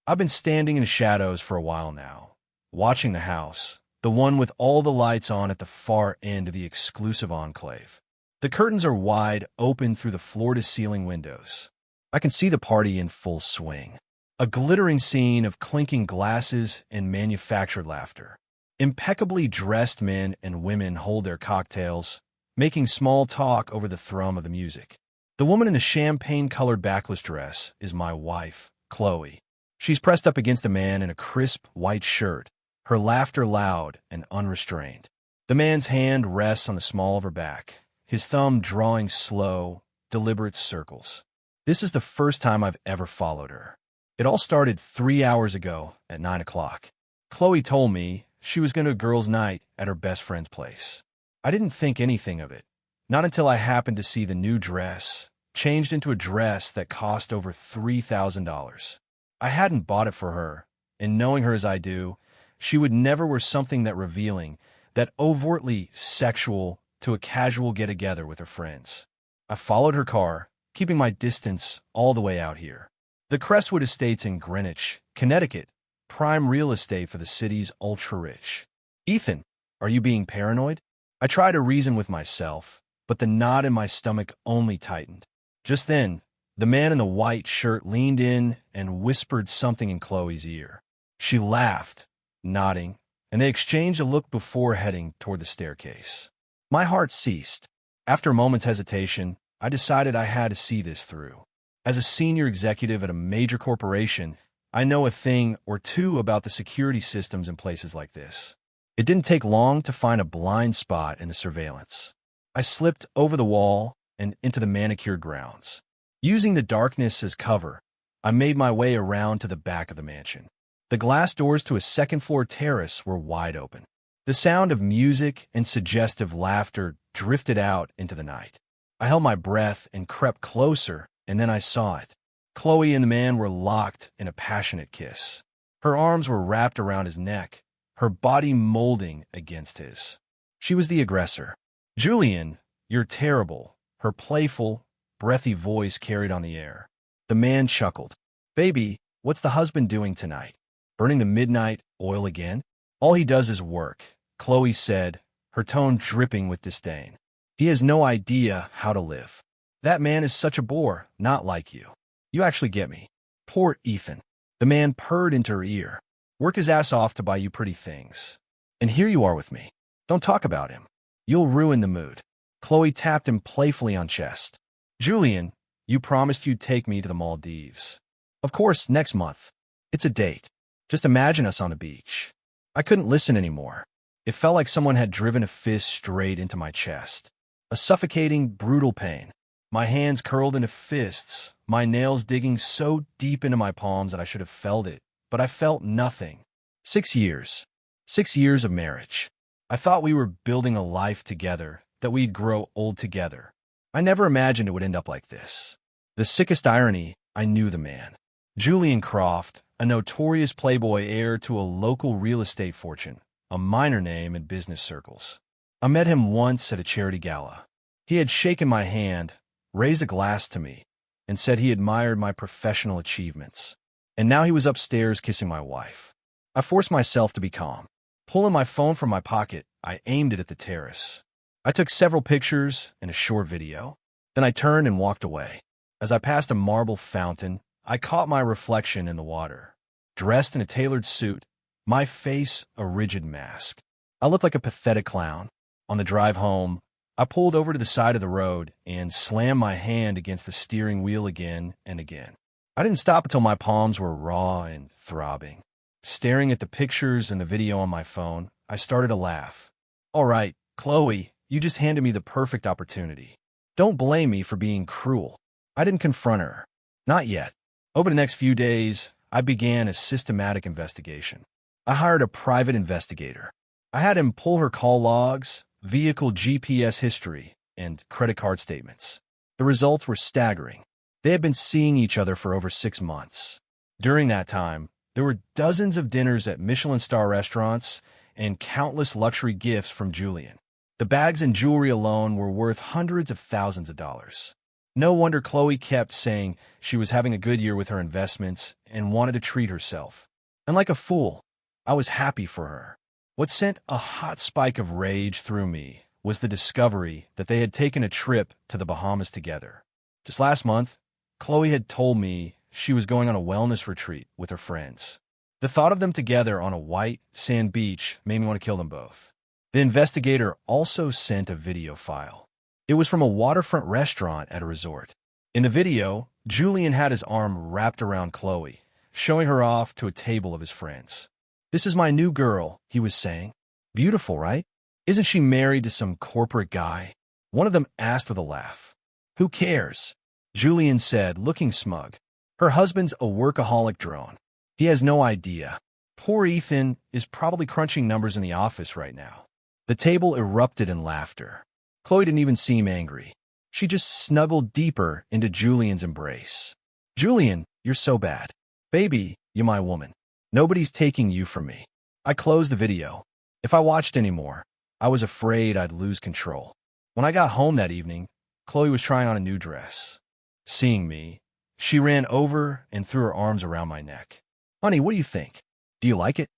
I've been standing in the shadows for a while now, watching the house, the one with all the lights on at the far end of the exclusive enclave. The curtains are wide open through the floor-to-ceiling windows. I can see the party in full swing. A glittering scene of clinking glasses and manufactured laughter. Impeccably dressed men and women hold their cocktails, making small talk over the thrum of the music. The woman in the champagne-colored backless dress is my wife, Chloe. She's pressed up against a man in a crisp white shirt, her laughter loud and unrestrained. The man's hand rests on the small of her back, his thumb drawing slow, deliberate circles. This is the first time I've ever followed her. It all started 3 hours ago at 9 o'clock. Chloe told me she was going to a girls' night at her best friend's place. I didn't think anything of it, not until I happened to see the new dress, changed into a dress that cost over $3,000. I hadn't bought it for her, and knowing her as I do, she would never wear something that revealing, that overtly sexual, to a casual get-together with her friends. I followed her car, keeping my distance all the way out here. The Crestwood Estates in Greenwich, Connecticut, prime real estate for the city's ultra-rich. Ethan, are you being paranoid? I tried to reason with myself, but the knot in my stomach only tightened. Just then, the man in the white shirt leaned in and whispered something in Chloe's ear. She laughed, nodding, and they exchanged a look before heading toward the staircase. My heart ceased. After a moment's hesitation, I decided I had to see this through. As a senior executive at a major corporation, I know a thing or two about the security systems in places like this. It didn't take long to find a blind spot in the surveillance. I slipped over the wall and into the manicured grounds. Using the darkness as cover, I made my way around to the back of the mansion. The glass doors to a second-floor terrace were wide open. The sound of music and suggestive laughter drifted out into the night. I held my breath and crept closer, and then I saw it. Chloe and the man were locked in a passionate kiss. Her arms were wrapped around his neck, her body molding against his. She was the aggressor. "Julian, you're terrible," her playful, breathy voice carried on the air. The man chuckled. "Baby, what's the husband doing tonight? Burning the midnight oil again?" "All he does is work," Chloe said, her tone dripping with disdain. "He has no idea how to live. That man is such a bore, not like you. You actually get me." "Poor Ethan." The man purred into her ear. "Work his ass off to buy you pretty things. And here you are with me. Don't talk about him. You'll ruin the mood." Chloe tapped him playfully on chest. "Julian, you promised you'd take me to the Maldives. Of course, next month. It's a date. Just imagine us on the beach." I couldn't listen anymore. It felt like someone had driven a fist straight into my chest. A suffocating, brutal pain. My hands curled into fists, my nails digging so deep into my palms that I should have felt it, but I felt nothing. 6 years. 6 years of marriage. I thought we were building a life together, that we'd grow old together. I never imagined it would end up like this. The sickest irony, I knew the man. Julian Croft, a notorious playboy heir to a local real estate fortune, a minor name in business circles. I met him once at a charity gala. He had shaken my hand, raised a glass to me, and said he admired my professional achievements. And now he was upstairs kissing my wife. I forced myself to be calm. Pulling my phone from my pocket, I aimed it at the terrace. I took several pictures and a short video. Then I turned and walked away. As I passed a marble fountain, I caught my reflection in the water. Dressed in a tailored suit, my face a rigid mask. I looked like a pathetic clown. On the drive home, I pulled over to the side of the road and slammed my hand against the steering wheel again and again. I didn't stop until my palms were raw and throbbing. Staring at the pictures and the video on my phone, I started to laugh. "All right, Chloe, you just handed me the perfect opportunity. Don't blame me for being cruel." I didn't confront her. Not yet. Over the next few days, I began a systematic investigation. I hired a private investigator. I had him pull her call logs, vehicle GPS history, and credit card statements. The results were staggering. They had been seeing each other for over 6 months. During that time, there were dozens of dinners at Michelin star restaurants and countless luxury gifts from Julian. The bags and jewelry alone were worth hundreds of thousands of dollars. No wonder Chloe kept saying she was having a good year with her investments and wanted to treat herself. And like a fool, I was happy for her. What sent a hot spike of rage through me was the discovery that they had taken a trip to the Bahamas together. Just last month, Chloe had told me she was going on a wellness retreat with her friends. The thought of them together on a white sand beach made me want to kill them both. The investigator also sent a video file. It was from a waterfront restaurant at a resort. In the video, Julian had his arm wrapped around Chloe, showing her off to a table of his friends. "This is my new girl," he was saying. "Beautiful, right? Isn't she married to some corporate guy?" One of them asked with a laugh. "Who cares?" Julian said, looking smug. "Her husband's a workaholic drone. He has no idea. Poor Ethan is probably crunching numbers in the office right now." The table erupted in laughter. Chloe didn't even seem angry. She just snuggled deeper into Julian's embrace. "Julian, you're so bad. Baby, you're my woman. Nobody's taking you from me." I closed the video. If I watched anymore, I was afraid I'd lose control. When I got home that evening, Chloe was trying on a new dress. Seeing me, she ran over and threw her arms around my neck. "Honey, what do you think? Do you like it?"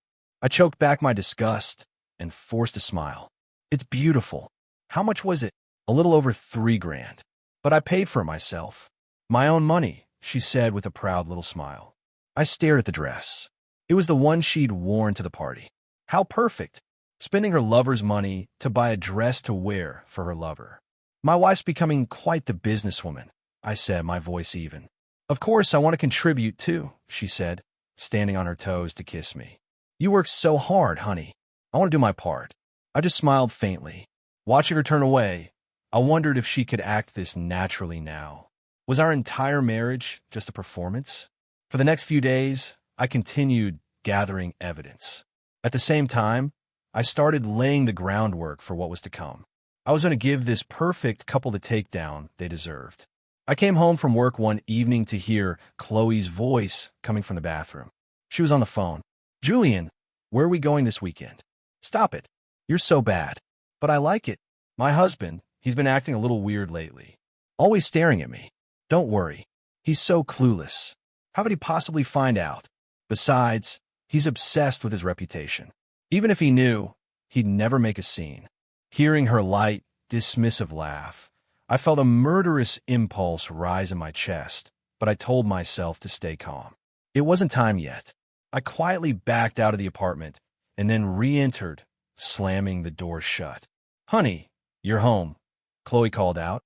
I choked back my disgust and forced a smile. "It's beautiful." "How much was it?" "A little over $3,000. But I paid for it myself." "My own money," she said with a proud little smile. I stared at the dress. It was the one she'd worn to the party. How perfect! Spending her lover's money to buy a dress to wear for her lover. "My wife's becoming quite the businesswoman," I said, my voice even. "Of course, I want to contribute too," she said, standing on her toes to kiss me. "You work so hard, honey. I want to do my part." I just smiled faintly. Watching her turn away, I wondered if she could act this naturally now. Was our entire marriage just a performance? For the next few days, I continued gathering evidence. At the same time, I started laying the groundwork for what was to come. I was going to give this perfect couple the takedown they deserved. I came home from work one evening to hear Chloe's voice coming from the bathroom. She was on the phone. "Julian, where are we going this weekend?" "Stop it. You're so bad." "But I like it. My husband, he's been acting a little weird lately. Always staring at me." "Don't worry. He's so clueless. How could he possibly find out? Besides, he's obsessed with his reputation. Even if he knew, he'd never make a scene." Hearing her light, dismissive laugh, I felt a murderous impulse rise in my chest, but I told myself to stay calm. It wasn't time yet. I quietly backed out of the apartment and then re-entered, slamming the door shut. "Honey, you're home," Chloe called out,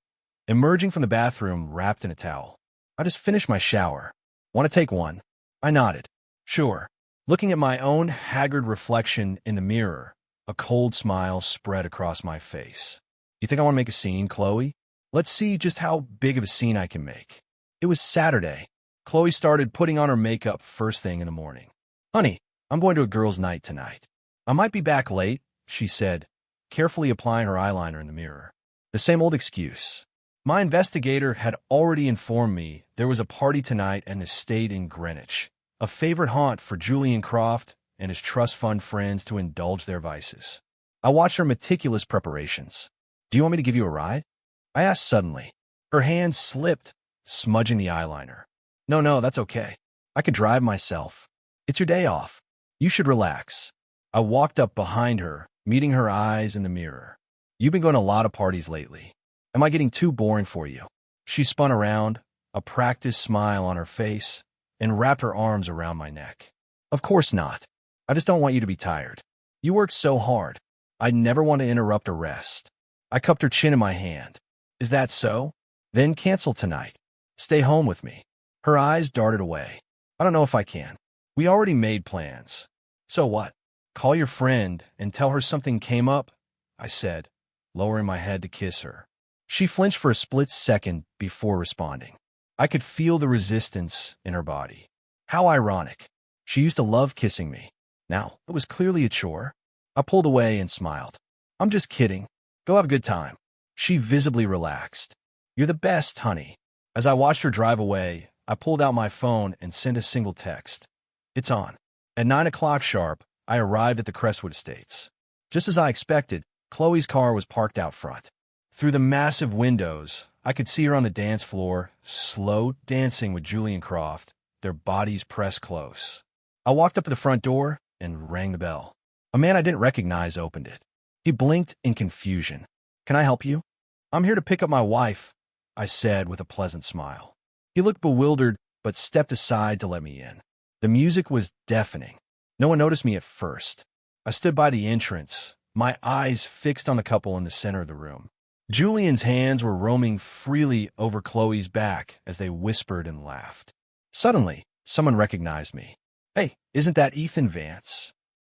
emerging from the bathroom wrapped in a towel. "I just finished my shower. Want to take one?" I nodded. "Sure." Looking at my own haggard reflection in the mirror, a cold smile spread across my face. "You think I want to make a scene, Chloe? Let's see just how big of a scene I can make." It was Saturday. Chloe started putting on her makeup first thing in the morning. "Honey, I'm going to a girls' night tonight. I might be back late," she said, carefully applying her eyeliner in the mirror. The same old excuse. My investigator had already informed me there was a party tonight at an estate in Greenwich, a favorite haunt for Julian Croft and his trust fund friends to indulge their vices. I watched her meticulous preparations. "Do you want me to give you a ride?" I asked suddenly. Her hand slipped, smudging the eyeliner. No, that's okay. I could drive myself. It's your day off. You should relax." I walked up behind her, meeting her eyes in the mirror. "You've been going to a lot of parties lately. Am I getting too boring for you?" She spun around, a practiced smile on her face, and wrapped her arms around my neck. "Of course not. I just don't want you to be tired. You work so hard. I'd never want to interrupt a rest." I cupped her chin in my hand. "Is that so? Then cancel tonight. Stay home with me." Her eyes darted away. "I don't know if I can. We already made plans." "So what? Call your friend and tell her something came up," I said, lowering my head to kiss her. She flinched for a split second before responding. I could feel the resistance in her body. How ironic. She used to love kissing me. Now, it was clearly a chore. I pulled away and smiled. "I'm just kidding. Go have a good time." She visibly relaxed. "You're the best, honey." As I watched her drive away, I pulled out my phone and sent a single text. "It's on." At 9 o'clock sharp, I arrived at the Crestwood Estates. Just as I expected, Chloe's car was parked out front. Through the massive windows, I could see her on the dance floor, slow dancing with Julian Croft, their bodies pressed close. I walked up to the front door and rang the bell. A man I didn't recognize opened it. He blinked in confusion. "Can I help you?" "I'm here to pick up my wife," I said with a pleasant smile. He looked bewildered, but stepped aside to let me in. The music was deafening. No one noticed me at first. I stood by the entrance, my eyes fixed on the couple in the center of the room. Julian's hands were roaming freely over Chloe's back as they whispered and laughed. Suddenly, someone recognized me. "Hey, isn't that Ethan Vance?"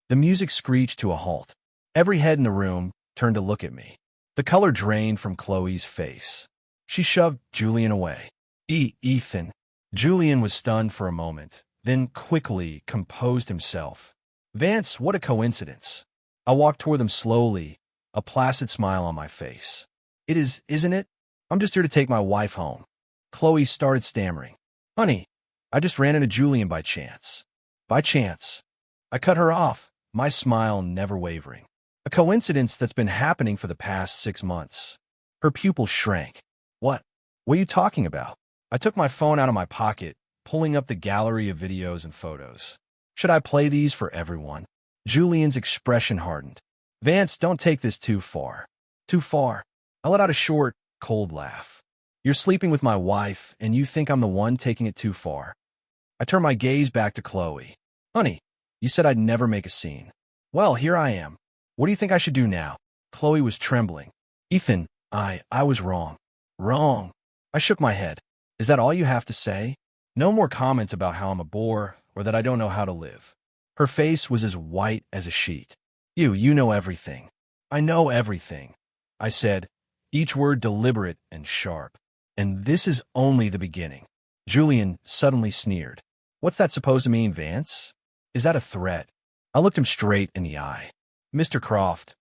The music screeched to a halt. Every head in the room turned to look at me. The color drained from Chloe's face. She shoved Julian away. Ethan." Julian was stunned for a moment, then quickly composed himself. "Vance, what a coincidence." I walked toward them slowly, a placid smile on my face. "It is, isn't it? I'm just here to take my wife home." Chloe started stammering. "Honey, I just ran into Julian by chance." "By chance?" I cut her off, my smile never wavering. "A coincidence that's been happening for the past 6 months." Her pupils shrank. What are you talking about?" I took my phone out of my pocket, pulling up the gallery of videos and photos. "Should I play these for everyone?" Julian's expression hardened. "Vance, don't take this too far." "Too far?" I let out a short, cold laugh. "You're sleeping with my wife, and you think I'm the one taking it too far." I turned my gaze back to Chloe. "Honey, you said I'd never make a scene. Well, here I am. What do you think I should do now?" Chloe was trembling. "Ethan, I was wrong." "Wrong?" I shook my head. "Is that all you have to say? No more comments about how I'm a bore or that I don't know how to live." Her face was as white as a sheet. You know everything." "I know everything," I said, each word deliberate and sharp. "And this is only the beginning." Julian suddenly sneered. "What's that supposed to mean, Vance? Is that a threat?" I looked him straight in the eye. "Mr. Croft,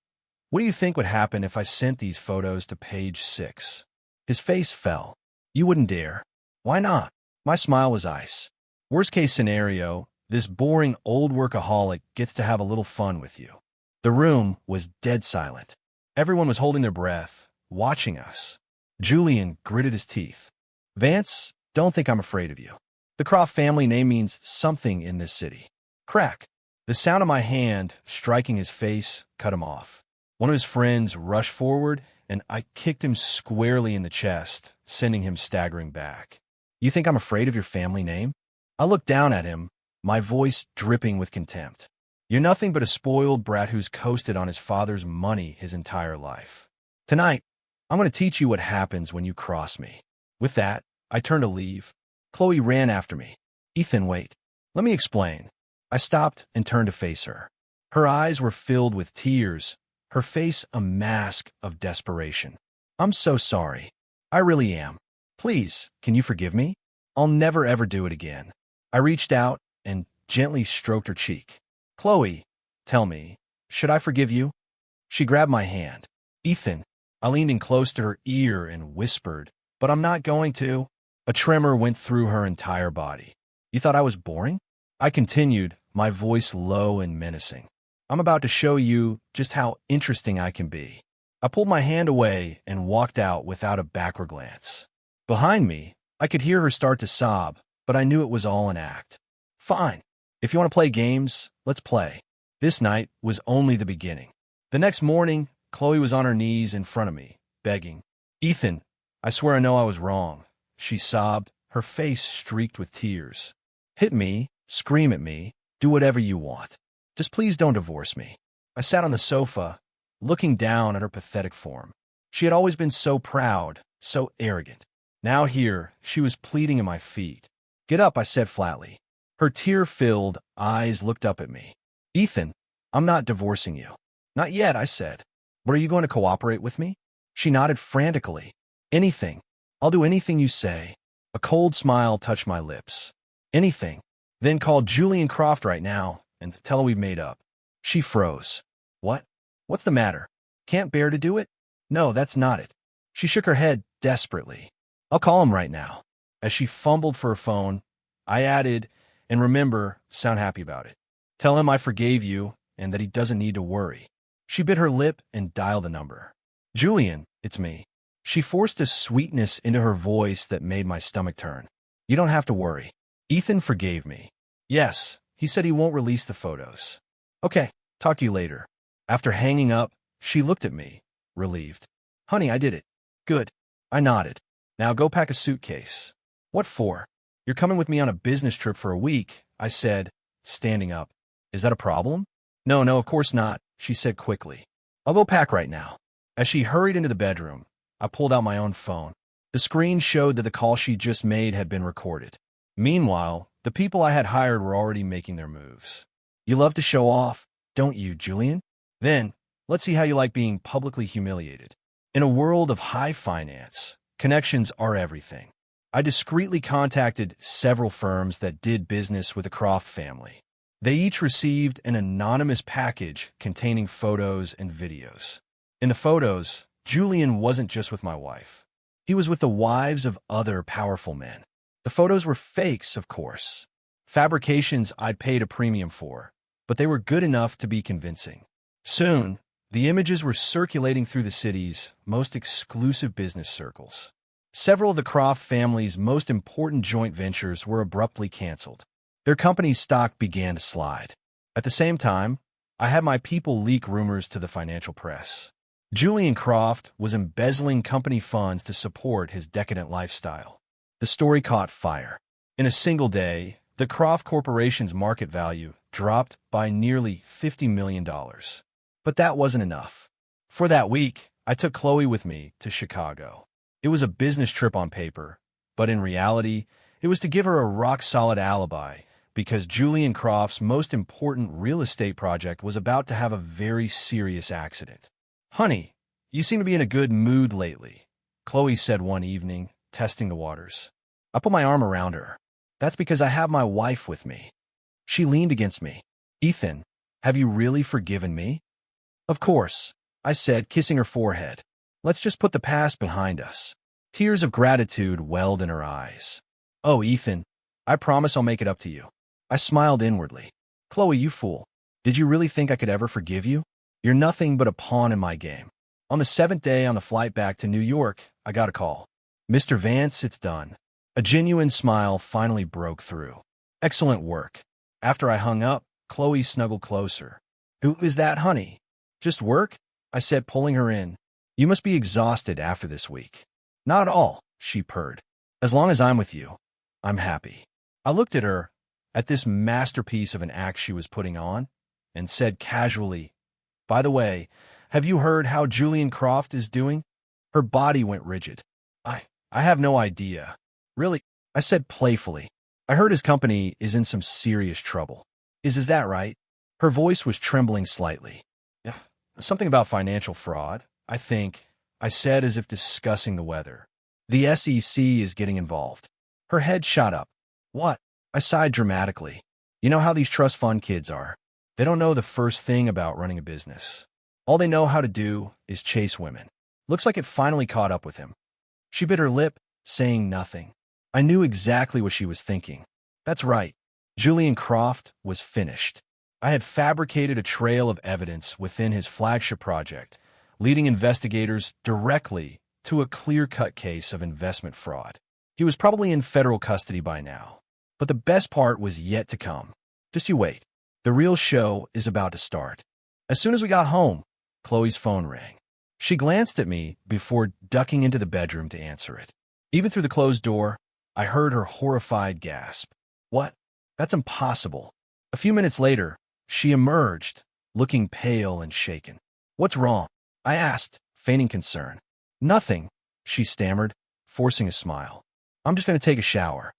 what do you think would happen if I sent these photos to page 6? His face fell. "You wouldn't dare." "Why not?" My smile was ice. "Worst case scenario, this boring old workaholic gets to have a little fun with you." The room was dead silent. Everyone was holding their breath, watching us. Julian gritted his teeth. "Vance, don't think I'm afraid of you. The Croft family name means something in this city." Crack. The sound of my hand striking his face cut him off. One of his friends rushed forward, and I kicked him squarely in the chest, sending him staggering back. "You think I'm afraid of your family name?" I looked down at him, my voice dripping with contempt. "You're nothing but a spoiled brat who's coasted on his father's money his entire life. Tonight, I'm going to teach you what happens when you cross me." With that, I turned to leave. Chloe ran after me. "Ethan, wait. Let me explain." I stopped and turned to face her. Her eyes were filled with tears, her face a mask of desperation. "I'm so sorry. I really am. Please, can you forgive me? I'll never ever do it again." I reached out and gently stroked her cheek. "Chloe, tell me, should I forgive you?" She grabbed my hand. "Ethan," I leaned in close to her ear and whispered, "but I'm not going to." A tremor went through her entire body. "You thought I was boring?" I continued, my voice low and menacing. "I'm about to show you just how interesting I can be." I pulled my hand away and walked out without a backward glance. Behind me, I could hear her start to sob, but I knew it was all an act. "Fine. If you want to play games, let's play." This night was only the beginning. The next morning, Chloe was on her knees in front of me, begging. "Ethan, I swear I know I was wrong." She sobbed, her face streaked with tears. "Hit me, scream at me, do whatever you want. Just please don't divorce me." I sat on the sofa, looking down at her pathetic form. She had always been so proud, so arrogant. Now here, she was pleading at my feet. "Get up," I said flatly. Her tear-filled eyes looked up at me. "Ethan, I'm not divorcing you." "Not yet," I said. "But are you going to cooperate with me?" She nodded frantically. "Anything. I'll do anything you say." A cold smile touched my lips. "Anything. Then call Julian Croft right now and tell him we've made up." She froze. "What? What's the matter? Can't bear to do it?" "No, that's not it." She shook her head desperately. "I'll call him right now." As she fumbled for her phone, I added, "And remember, sound happy about it. Tell him I forgave you and that he doesn't need to worry." She bit her lip and dialed the number. "Julian, it's me." She forced a sweetness into her voice that made my stomach turn. You don't have to worry. Ethan forgave me. Yes, he said he won't release the photos. Okay, talk to you later. After hanging up, she looked at me, relieved. Honey, I did it. Good. I nodded. Now go pack a suitcase. What for? You're coming with me on a business trip for a week, I said, standing up. Is that a problem? No, of course not, she said quickly. I'll go pack right now. As she hurried into the bedroom, I pulled out my own phone. The screen showed that the call she just made had been recorded. Meanwhile, the people I had hired were already making their moves. You love to show off, don't you, Julian? Then, let's see how you like being publicly humiliated. In a world of high finance, connections are everything. I discreetly contacted several firms that did business with the Croft family. They each received an anonymous package containing photos and videos. In the photos, Julian wasn't just with my wife. He was with the wives of other powerful men. The photos were fakes, of course. Fabrications I'd paid a premium for, but they were good enough to be convincing. Soon, the images were circulating through the city's most exclusive business circles. Several of the Croft family's most important joint ventures were abruptly canceled. Their company's stock began to slide. At the same time, I had my people leak rumors to the financial press. Julian Croft was embezzling company funds to support his decadent lifestyle. The story caught fire. In a single day, the Croft Corporation's market value dropped by nearly $50 million. But that wasn't enough. For that week, I took Chloe with me to Chicago. It was a business trip on paper, but in reality, it was to give her a rock-solid alibi because Julian Croft's most important real estate project was about to have a very serious accident. Honey, you seem to be in a good mood lately, Chloe said one evening, testing the waters. I put my arm around her. That's because I have my wife with me. She leaned against me. Ethan, have you really forgiven me? Of course, I said, kissing her forehead. Let's just put the past behind us. Tears of gratitude welled in her eyes. Oh, Ethan, I promise I'll make it up to you. I smiled inwardly. Chloe, you fool. Did you really think I could ever forgive you? You're nothing but a pawn in my game. On the 7th day on the flight back to New York, I got a call. Mr. Vance, it's done. A genuine smile finally broke through. Excellent work. After I hung up, Chloe snuggled closer. Who is that, honey? Just work? I said, pulling her in. You must be exhausted after this week. Not at all, she purred. As long as I'm with you, I'm happy. I looked at her, at this masterpiece of an act she was putting on, and said casually, by the way, have you heard how Julian Croft is doing? Her body went rigid. I have no idea. Really? I said playfully. I heard his company is in some serious trouble. Is that right? Her voice was trembling slightly. Yeah, something about financial fraud, I think, I said as if discussing the weather. The SEC is getting involved. Her head shot up. What? I sighed dramatically. You know how these trust fund kids are. They don't know the first thing about running a business. All they know how to do is chase women. Looks like it finally caught up with him. She bit her lip, saying nothing. I knew exactly what she was thinking. That's right. Julian Croft was finished. I had fabricated a trail of evidence within his flagship project, leading investigators directly to a clear-cut case of investment fraud. He was probably in federal custody by now. But the best part was yet to come. Just you wait. The real show is about to start. As soon as we got home, Chloe's phone rang. She glanced at me before ducking into the bedroom to answer it. Even through the closed door, I heard her horrified gasp. What? That's impossible. A few minutes later, she emerged, looking pale and shaken. What's wrong? I asked, feigning concern. Nothing, she stammered, forcing a smile. I'm just going to take a shower.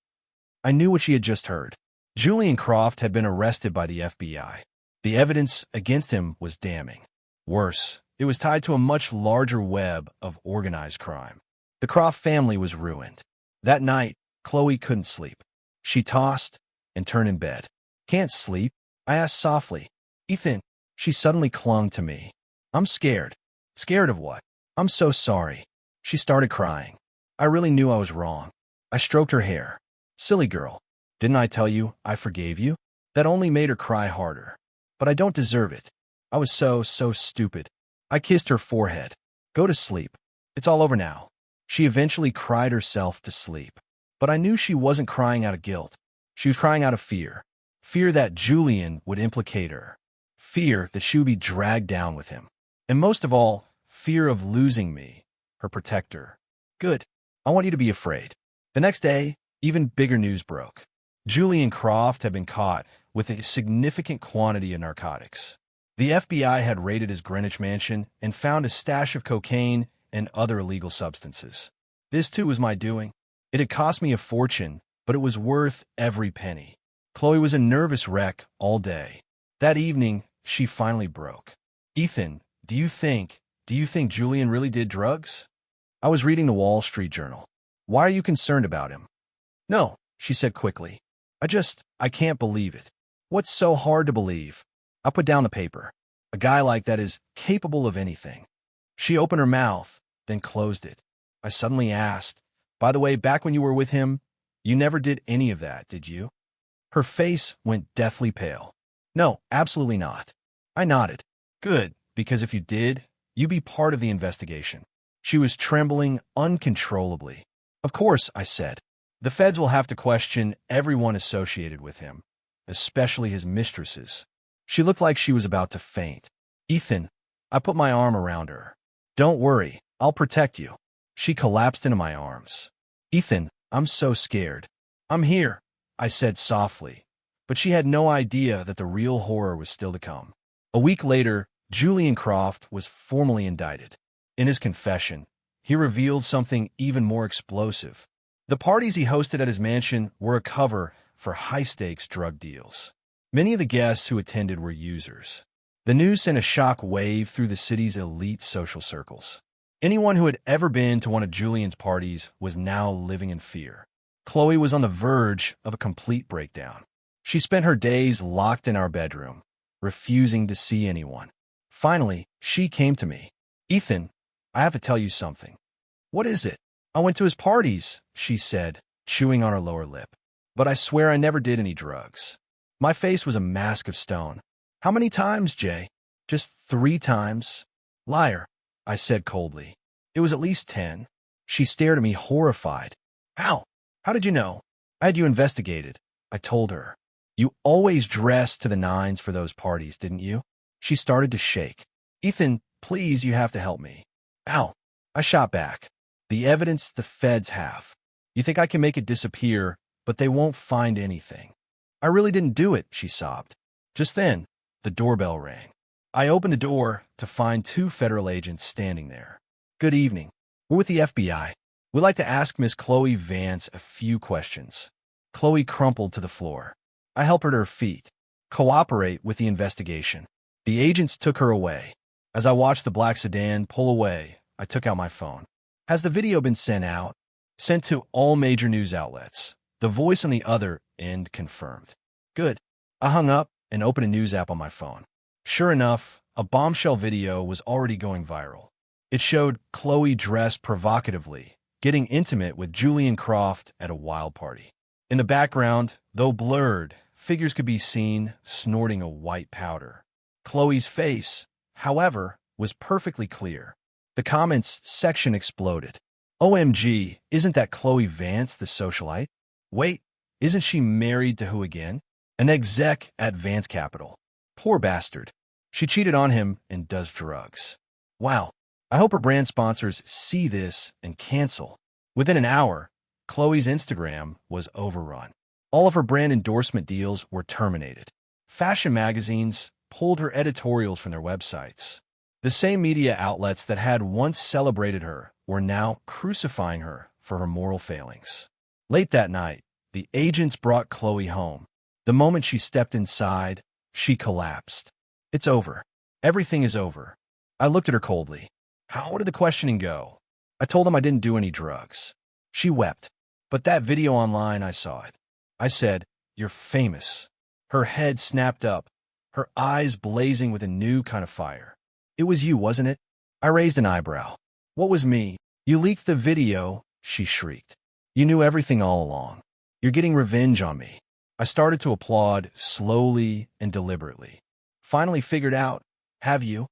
I knew what she had just heard. Julian Croft had been arrested by the FBI. The evidence against him was damning. Worse, it was tied to a much larger web of organized crime. The Croft family was ruined. That night, Chloe couldn't sleep. She tossed and turned in bed. Can't sleep? I asked softly. Ethan, she suddenly clung to me. I'm scared. Scared of what? I'm so sorry. She started crying. I really knew I was wrong. I stroked her hair. Silly girl. Didn't I tell you I forgave you? That only made her cry harder. But I don't deserve it. I was so stupid. I kissed her forehead. Go to sleep. It's all over now. She eventually cried herself to sleep. But I knew she wasn't crying out of guilt. She was crying out of fear. Fear that Julian would implicate her. Fear that she would be dragged down with him. And most of all, fear of losing me, her protector. Good. I want you to be afraid. The next day, even bigger news broke. Julian Croft had been caught with a significant quantity of narcotics. The FBI had raided his Greenwich mansion and found a stash of cocaine and other illegal substances. This too was my doing. It had cost me a fortune, but it was worth every penny. Chloe was a nervous wreck all day. That evening, she finally broke. Ethan, do you think Julian really did drugs? I was reading the Wall Street Journal. Why are you concerned about him? No, she said quickly. I can't believe it. What's so hard to believe? I put down the paper. A guy like that is capable of anything. She opened her mouth, then closed it. I suddenly asked, by the way, back when you were with him, you never did any of that, did you? Her face went deathly pale. No, absolutely not. I nodded. Good, because if you did, you'd be part of the investigation. She was trembling uncontrollably. Of course, I said. The feds will have to question everyone associated with him, especially his mistresses. She looked like she was about to faint. Ethan, I put my arm around her. Don't worry, I'll protect you. She collapsed into my arms. Ethan, I'm so scared. I'm here, I said softly, but she had no idea that the real horror was still to come. A week later, Julian Croft was formally indicted. In his confession, he revealed something even more explosive. The parties he hosted at his mansion were a cover for high-stakes drug deals. Many of the guests who attended were users. The news sent a shock wave through the city's elite social circles. Anyone who had ever been to one of Julian's parties was now living in fear. Chloe was on the verge of a complete breakdown. She spent her days locked in our bedroom, refusing to see anyone. Finally, she came to me. Ethan, I have to tell you something. What is it? I went to his parties, she said, chewing on her lower lip. But I swear I never did any drugs. My face was a mask of stone. How many times, Jay? Just 3 times? Liar, I said coldly. It was at least 10. She stared at me horrified. How? How did you know? I had you investigated, I told her. You always dressed to the nines for those parties, didn't you? She started to shake. Ethan, please, you have to help me. Ow. I shot back. The evidence the feds have. You think I can make it disappear, but they won't find anything. I really didn't do it, she sobbed. Just then, the doorbell rang. I opened the door to find 2 federal agents standing there. Good evening. We're with the FBI. We'd like to ask Miss Chloe Vance a few questions. Chloe crumpled to the floor. I helped her to her feet. Cooperate with the investigation. The agents took her away. As I watched the black sedan pull away, I took out my phone. Has the video been sent out? Sent to all major news outlets. The voice on the other end confirmed. Good. I hung up and opened a news app on my phone. Sure enough, a bombshell video was already going viral. It showed Chloe dressed provocatively, getting intimate with Julian Croft at a wild party. In the background, though blurred, figures could be seen snorting a white powder. Chloe's face, however, was perfectly clear. The comments section exploded. OMG, isn't that Chloe Vance, the socialite? Wait, isn't she married to who again? An exec at Vance Capital. Poor bastard. She cheated on him and does drugs. Wow. I hope her brand sponsors see this and cancel. Within an hour, Chloe's Instagram was overrun. All of her brand endorsement deals were terminated. Fashion magazines pulled her editorials from their websites. The same media outlets that had once celebrated her were now crucifying her for her moral failings. Late that night, the agents brought Chloe home. The moment she stepped inside, she collapsed. It's over. Everything is over. I looked at her coldly. How did the questioning go? I told them I didn't do any drugs. She wept. But that video online, I saw it. I said, "You're famous." Her head snapped up, her eyes blazing with a new kind of fire. It was you, wasn't it? I raised an eyebrow. What was me? You leaked the video, she shrieked. You knew everything all along. You're getting revenge on me. I started to applaud slowly and deliberately. Finally figured out, have you?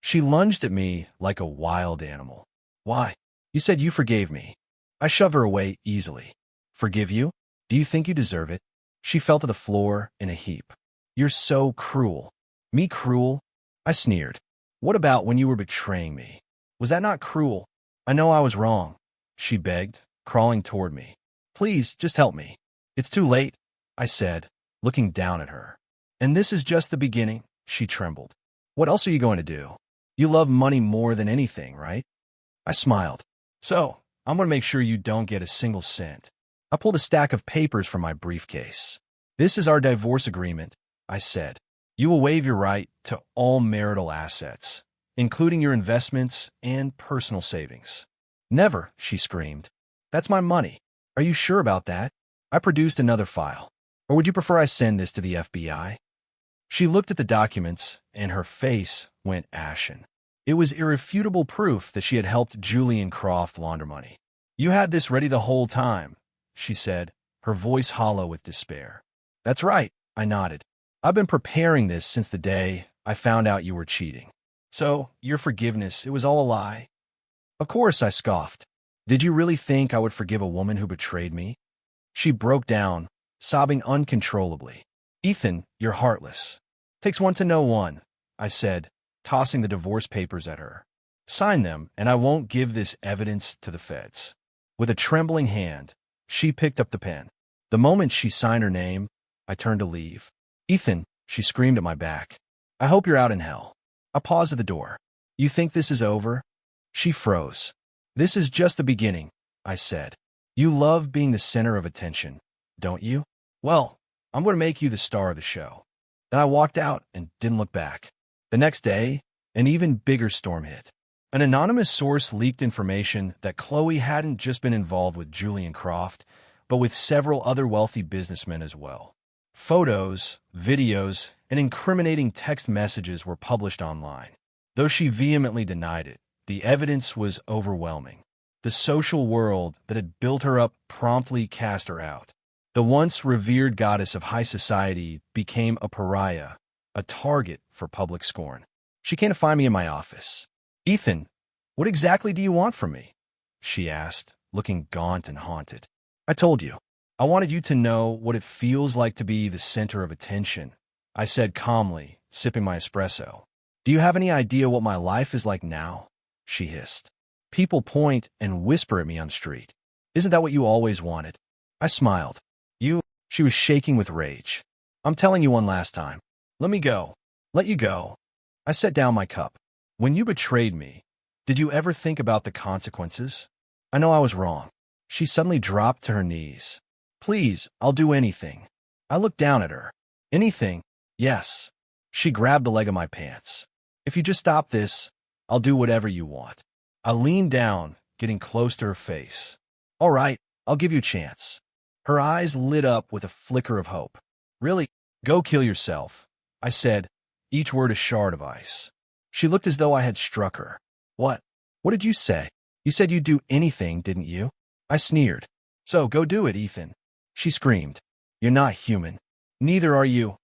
She lunged at me like a wild animal. Why? You said you forgave me. I shoved her away easily. Forgive you? Do you think you deserve it? She fell to the floor in a heap. You're so cruel. Me cruel? I sneered. What about when you were betraying me? Was that not cruel? I know I was wrong, she begged, crawling toward me. Please, just help me. It's too late, I said, looking down at her. And this is just the beginning, she trembled. What else are you going to do? You love money more than anything, right? I smiled. So, I'm going to make sure you don't get a single cent. I pulled a stack of papers from my briefcase. This is our divorce agreement, I said. You will waive your right to all marital assets, including your investments and personal savings. Never, she screamed. That's my money. Are you sure about that? I produced another file. Or would you prefer I send this to the FBI? She looked at the documents, and her face went ashen. It was irrefutable proof that she had helped Julian Croft launder money. You had this ready the whole time, she said, her voice hollow with despair. That's right, I nodded. I've been preparing this since the day I found out you were cheating. So, your forgiveness, it was all a lie? Of course, I scoffed. Did you really think I would forgive a woman who betrayed me? She broke down, sobbing uncontrollably. Ethan, you're heartless. Takes one to know one, I said, tossing the divorce papers at her. Sign them, and I won't give this evidence to the feds. With a trembling hand, she picked up the pen. The moment she signed her name, I turned to leave. Ethan, she screamed at my back. I hope you're out in hell. I paused at the door. You think this is over? She froze. This is just the beginning, I said. You love being the center of attention, don't you? Well, I'm going to make you the star of the show. Then I walked out and didn't look back. The next day, an even bigger storm hit. An anonymous source leaked information that Chloe hadn't just been involved with Julian Croft, but with several other wealthy businessmen as well. Photos, videos, and incriminating text messages were published online. Though she vehemently denied it, the evidence was overwhelming. The social world that had built her up promptly cast her out. The once revered goddess of high society became a pariah, a target for public scorn. She came to find me in my office. Ethan, what exactly do you want from me? She asked, looking gaunt and haunted. I told you. I wanted you to know what it feels like to be the center of attention, I said calmly, sipping my espresso. Do you have any idea what my life is like now? She hissed. People point and whisper at me on the street. Isn't that what you always wanted? I smiled. She was shaking with rage. I'm telling you one last time. Let me go. Let you go. I set down my cup. When you betrayed me, did you ever think about the consequences? I know I was wrong. She suddenly dropped to her knees. Please, I'll do anything. I looked down at her. Anything? Yes. She grabbed the leg of my pants. If you just stop this, I'll do whatever you want. I leaned down, getting close to her face. All right, I'll give you a chance. Her eyes lit up with a flicker of hope. Really? Go kill yourself, I said, each word a shard of ice. She looked as though I had struck her. What? What did you say? You said you'd do anything, didn't you? I sneered. So go do it, Ethan. She screamed. You're not human. Neither are you,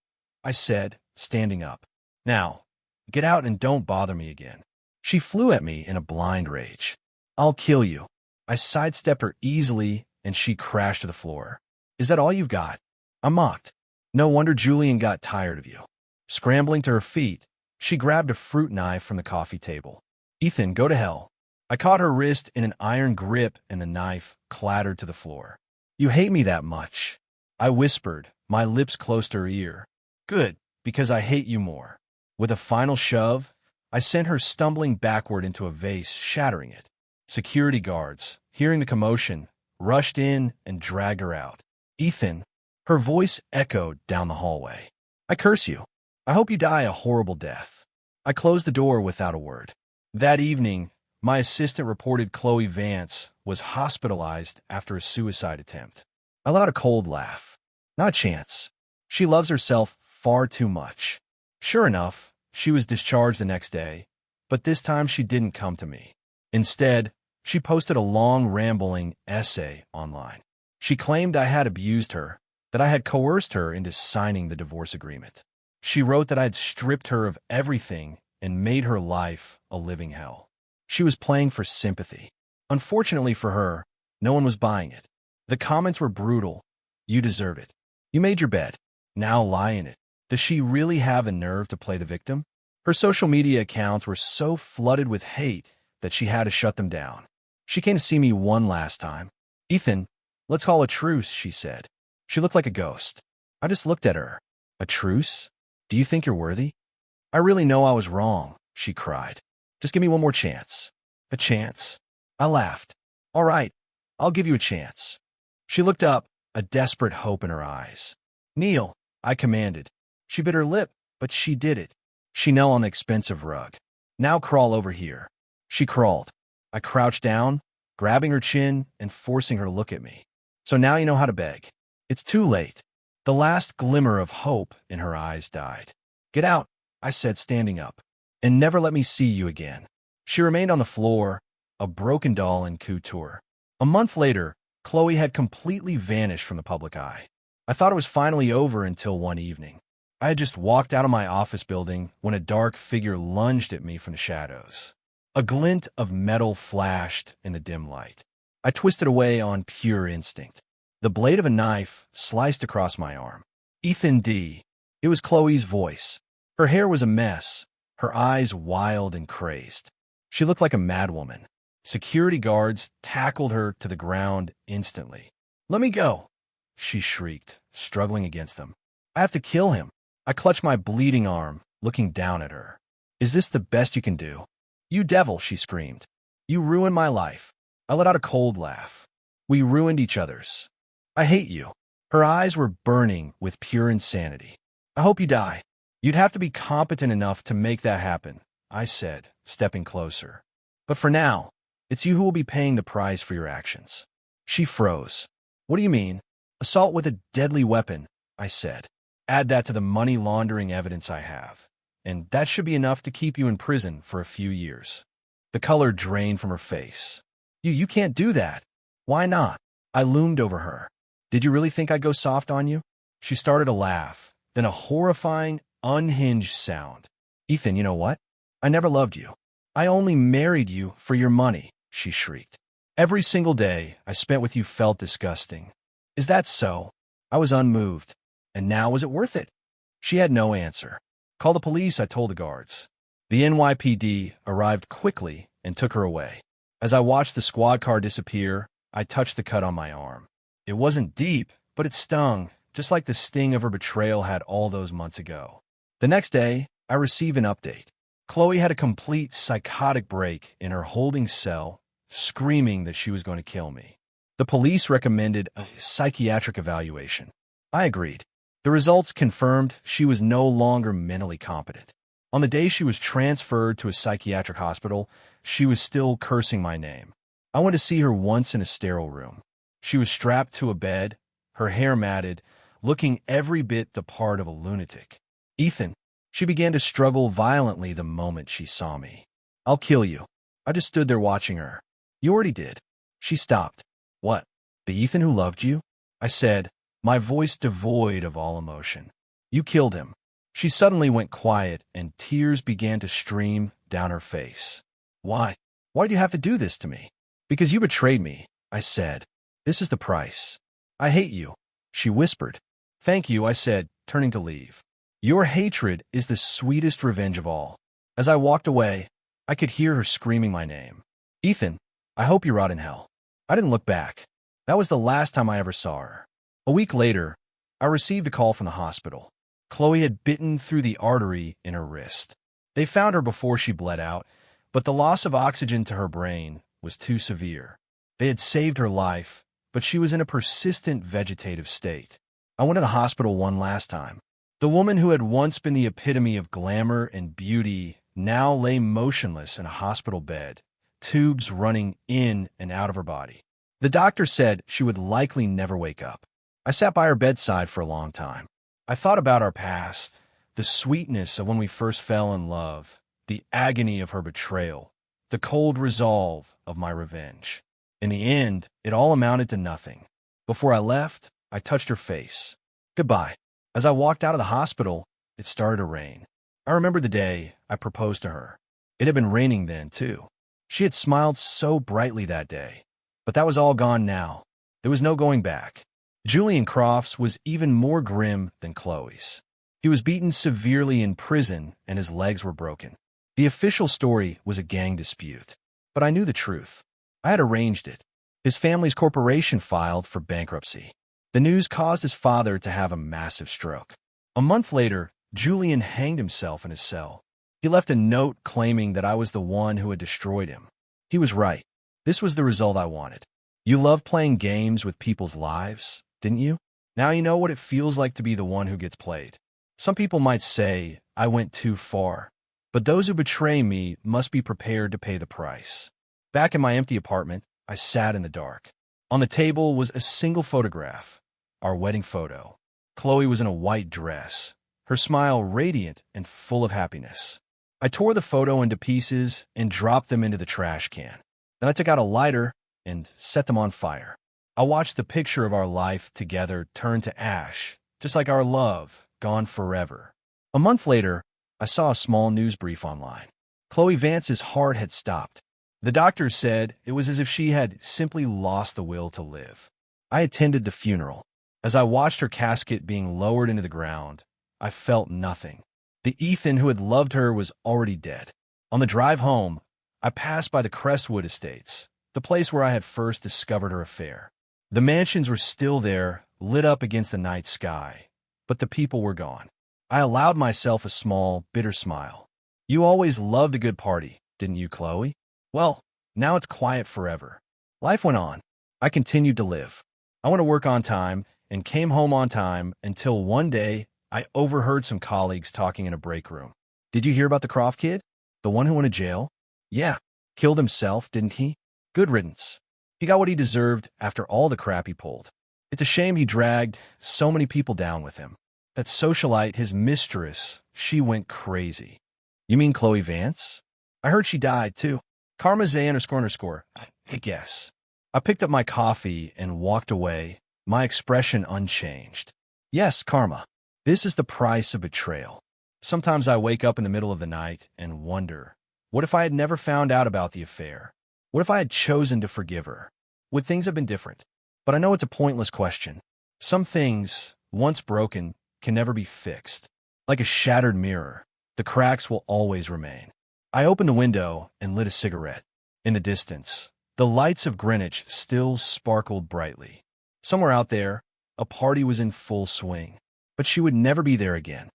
I said, standing up. Now, get out and don't bother me again. She flew at me in a blind rage. I'll kill you. I sidestepped her easily, and she crashed to the floor. Is that all you've got? I mocked. No wonder Julian got tired of you. Scrambling to her feet, she grabbed a fruit knife from the coffee table. Ethan, go to hell. I caught her wrist in an iron grip, and the knife clattered to the floor. You hate me that much, I whispered, my lips close to her ear. Good, because I hate you more. With a final shove, I sent her stumbling backward into a vase, shattering it. Security guards, hearing the commotion, rushed in and dragged her out. Ethan, her voice echoed down the hallway. I curse you. I hope you die a horrible death. I closed the door without a word. That evening, my assistant reported Chloe Vance was hospitalized after a suicide attempt. I let out a cold laugh. Not a chance. She loves herself far too much. Sure enough, she was discharged the next day, but this time she didn't come to me. Instead, she posted a long, rambling essay online. She claimed I had abused her, that I had coerced her into signing the divorce agreement. She wrote that I had stripped her of everything and made her life a living hell. She was playing for sympathy. Unfortunately for her, no one was buying it. The comments were brutal. You deserve it. You made your bed. Now lie in it. Does she really have the nerve to play the victim? Her social media accounts were so flooded with hate that she had to shut them down. She came to see me one last time. Ethan, let's call a truce, she said. She looked like a ghost. I just looked at her. A truce? Do you think you're worthy? I really know I was wrong, she cried. Just give me one more chance. A chance? I laughed. All right, I'll give you a chance. She looked up, a desperate hope in her eyes. Kneel, I commanded. She bit her lip, but she did it. She knelt on the expensive rug. Now crawl over here. She crawled. I crouched down, grabbing her chin and forcing her to look at me. So now you know how to beg. It's too late. The last glimmer of hope in her eyes died. Get out, I said, standing up, and never let me see you again. She remained on the floor, a broken doll in couture. A month later, Chloe had completely vanished from the public eye. I thought it was finally over until one evening. I had just walked out of my office building when a dark figure lunged at me from the shadows. A glint of metal flashed in the dim light. I twisted away on pure instinct. The blade of a knife sliced across my arm. Ethan D. It was Chloe's voice. Her hair was a mess, her eyes wild and crazed. She looked like a madwoman. Security guards tackled her to the ground instantly. Let me go, she shrieked, struggling against them. I have to kill him. I clutched my bleeding arm, looking down at her. Is this the best you can do? You devil, she screamed. You ruined my life. I let out a cold laugh. We ruined each other's. I hate you. Her eyes were burning with pure insanity. I hope you die. You'd have to be competent enough to make that happen, I said, stepping closer. But for now, it's you who will be paying the price for your actions. She froze. What do you mean? Assault with a deadly weapon, I said. Add that to the money laundering evidence I have, and that should be enough to keep you in prison for a few years. The color drained from her face. You can't do that. Why not? I loomed over her. Did you really think I'd go soft on you? She started to laugh, then a horrifying, unhinged sound. Ethan, you know what? I never loved you. I only married you for your money, she shrieked. Every single day I spent with you felt disgusting. Is that so? I was unmoved. And now was it worth it? She had no answer. Call the police, I told the guards. The NYPD arrived quickly and took her away. As I watched the squad car disappear, I touched the cut on my arm. It wasn't deep, but it stung, just like the sting of her betrayal had all those months ago. The next day, I received an update. Chloe had a complete psychotic break in her holding cell, screaming that she was going to kill me. The police recommended a psychiatric evaluation. I agreed. The results confirmed she was no longer mentally competent. On the day she was transferred to a psychiatric hospital, she was still cursing my name. I went to see her once in a sterile room. She was strapped to a bed, her hair matted, looking every bit the part of a lunatic. Ethan, she began to struggle violently the moment she saw me. I'll kill you. I just stood there watching her. You already did. She stopped. What? The Ethan who loved you? I said, my voice devoid of all emotion. You killed him. She suddenly went quiet and tears began to stream down her face. Why? Why do you have to do this to me? Because you betrayed me, I said. This is the price. I hate you, she whispered. Thank you, I said, turning to leave. Your hatred is the sweetest revenge of all. As I walked away, I could hear her screaming my name. Ethan, I hope you rot in hell. I didn't look back. That was the last time I ever saw her. A week later, I received a call from the hospital. Chloe had bitten through the artery in her wrist. They found her before she bled out, but the loss of oxygen to her brain was too severe. They had saved her life, but she was in a persistent vegetative state. I went to the hospital one last time. The woman who had once been the epitome of glamour and beauty now lay motionless in a hospital bed, tubes running in and out of her body. The doctor said she would likely never wake up. I sat by her bedside for a long time. I thought about our past, the sweetness of when we first fell in love, the agony of her betrayal, the cold resolve of my revenge. In the end, it all amounted to nothing. Before I left, I touched her face. Goodbye. As I walked out of the hospital, it started to rain. I remember the day I proposed to her. It had been raining then, too. She had smiled so brightly that day. But that was all gone now. There was no going back. Julian Crofts was even more grim than Chloe's. He was beaten severely in prison and his legs were broken. The official story was a gang dispute. But I knew the truth. I had arranged it. His family's corporation filed for bankruptcy. The news caused his father to have a massive stroke. A month later, Julian hanged himself in his cell. He left a note claiming that I was the one who had destroyed him. He was right. This was the result I wanted. You love playing games with people's lives, didn't you? Now you know what it feels like to be the one who gets played. Some people might say I went too far, but those who betray me must be prepared to pay the price. Back in my empty apartment, I sat in the dark. On the table was a single photograph, our wedding photo. Chloe was in a white dress, her smile radiant and full of happiness. I tore the photo into pieces and dropped them into the trash can. Then I took out a lighter and set them on fire. I watched the picture of our life together turn to ash, just like our love, gone forever. A month later, I saw a small news brief online. Chloe Vance's heart had stopped. The doctors said it was as if she had simply lost the will to live. I attended the funeral. As I watched her casket being lowered into the ground, I felt nothing. The Ethan who had loved her was already dead. On the drive home, I passed by the Crestwood Estates, the place where I had first discovered her affair. The mansions were still there, lit up against the night sky, but the people were gone. I allowed myself a small, bitter smile. You always loved a good party, didn't you, Chloe? Well, now it's quiet forever. Life went on. I continued to live. I went to work on time and came home on time until one day I overheard some colleagues talking in a break room. Did you hear about the Croft kid? The one who went to jail? Yeah, killed himself, didn't he? Good riddance. He got what he deserved after all the crap he pulled. It's a shame he dragged so many people down with him. That socialite, his mistress, she went crazy. You mean Chloe Vance? I heard she died, too. Karma__, I guess. I picked up my coffee and walked away, my expression unchanged. Yes, Karma. This is the price of betrayal. Sometimes I wake up in the middle of the night and wonder, what if I had never found out about the affair? What if I had chosen to forgive her? Would things have been different? But I know it's a pointless question. Some things, once broken, can never be fixed. Like a shattered mirror, the cracks will always remain. I opened the window and lit a cigarette. In the distance, the lights of Greenwich still sparkled brightly. Somewhere out there, a party was in full swing. But she would never be there again.